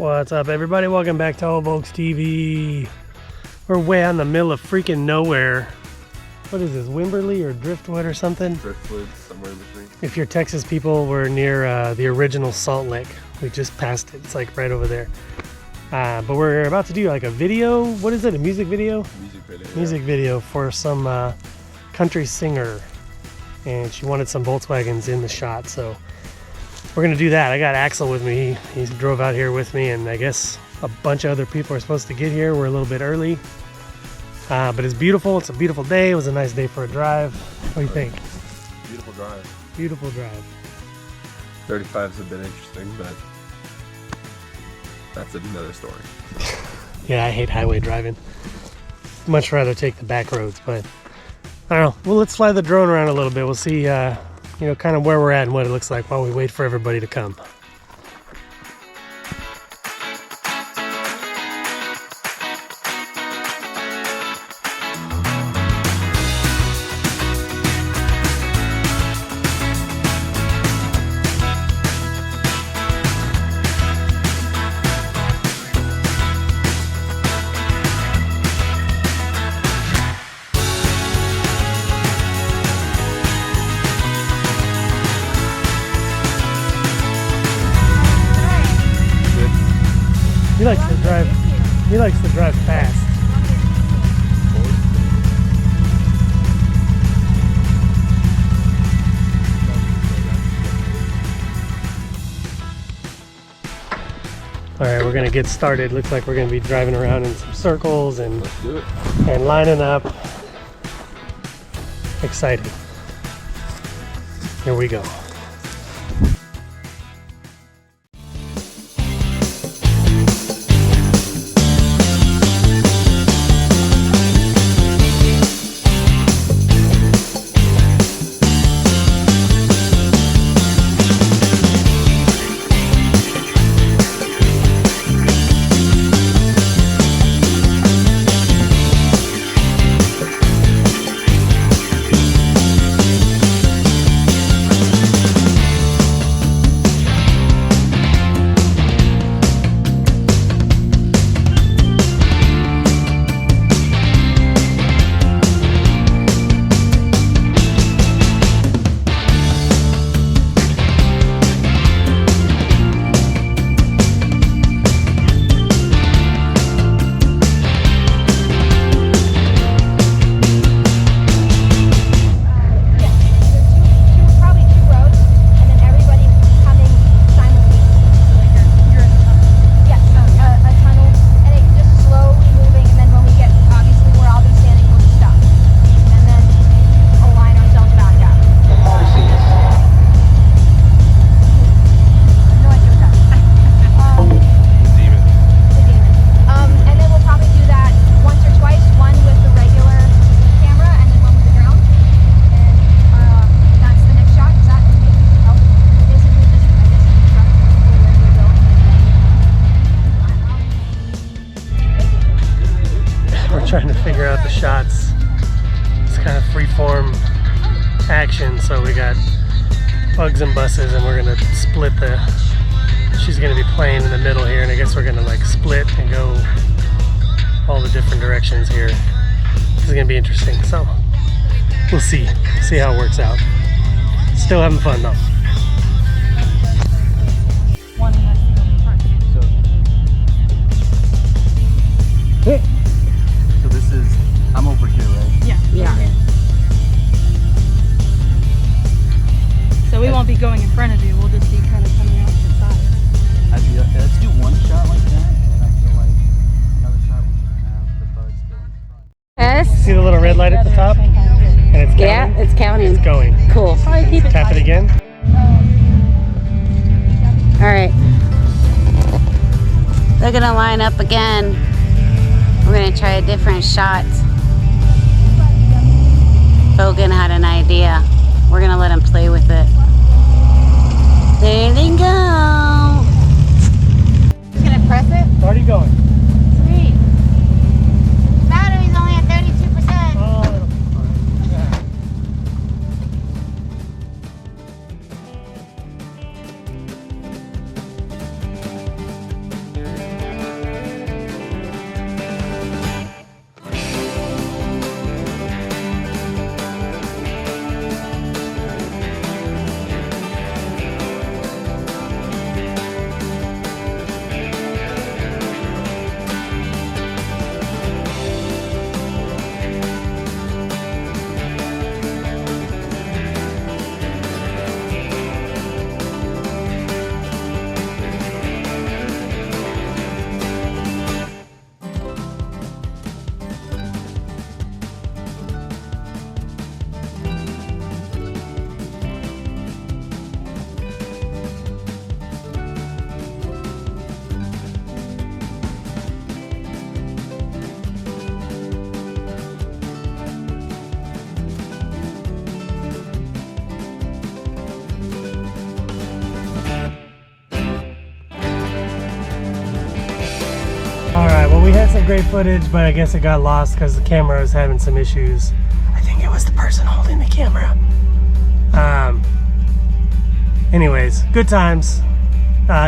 What's up, everybody? Welcome back to Volks TV. We're way out in the middle of freaking nowhere. What is this, Wimberley or Driftwood or something? Driftwood, somewhere in between. If you're Texas people, we're near the original Salt Lick. We just passed it. It's like right over there. But we're about to do like a video. What is it? A music video? Music video. Music video for some country singer. And she wanted some Volkswagens in the shot, so we're gonna do that. I got Axel with me. He drove out here with me, and I guess a bunch of other people are supposed to get here. We're a little bit early, but it's beautiful. It's a beautiful day. It was a nice day for a drive. What do you think? Beautiful drive. Beautiful drive. 35 is a bit interesting, but that's another story. Yeah, I hate highway driving. Much rather take the back roads, but I don't know. Well, let's fly the drone around a little bit. We'll see, you know, kind of where we're at and what it looks like while we wait for everybody to come. He likes to drive fast. All right, we're gonna get started. Looks like we're gonna be driving around in some circles and Let's do it. And lining up. Excited. Here we go. Trying to figure out the shots. It's kind of free-form action, so we got bugs and buses, and we're gonna split the. She's gonna be playing in the middle here, and I guess we're gonna like split and go all the different directions here. This is gonna be interesting. So we'll see how it works out. Still having fun though. Hey. I'm over here, right? Yeah. Yeah. Okay. So we won't be going in front of you. We'll just be kind of coming out to the side. Let's do one shot like that, and I feel like another shot we should have the bugs go in front. Yes. See the little red light at the top? And it's counting? Yeah, it's counting. It's going. Cool. Tap it again. All right. They're gonna line up again. We're gonna try a different shot. Hogan had an idea. We're gonna let him play with it. There they go. Just gonna press it. Already going. Sweet. Battery's only at 32%. Oh, yeah. had some great footage, but I guess it got lost because the camera was having some issues. I think it was the person holding the camera. Anyways, good times.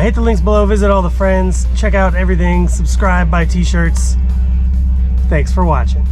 Hit the links below, visit all the friends, check out everything, subscribe, buy t-shirts. Thanks for watching.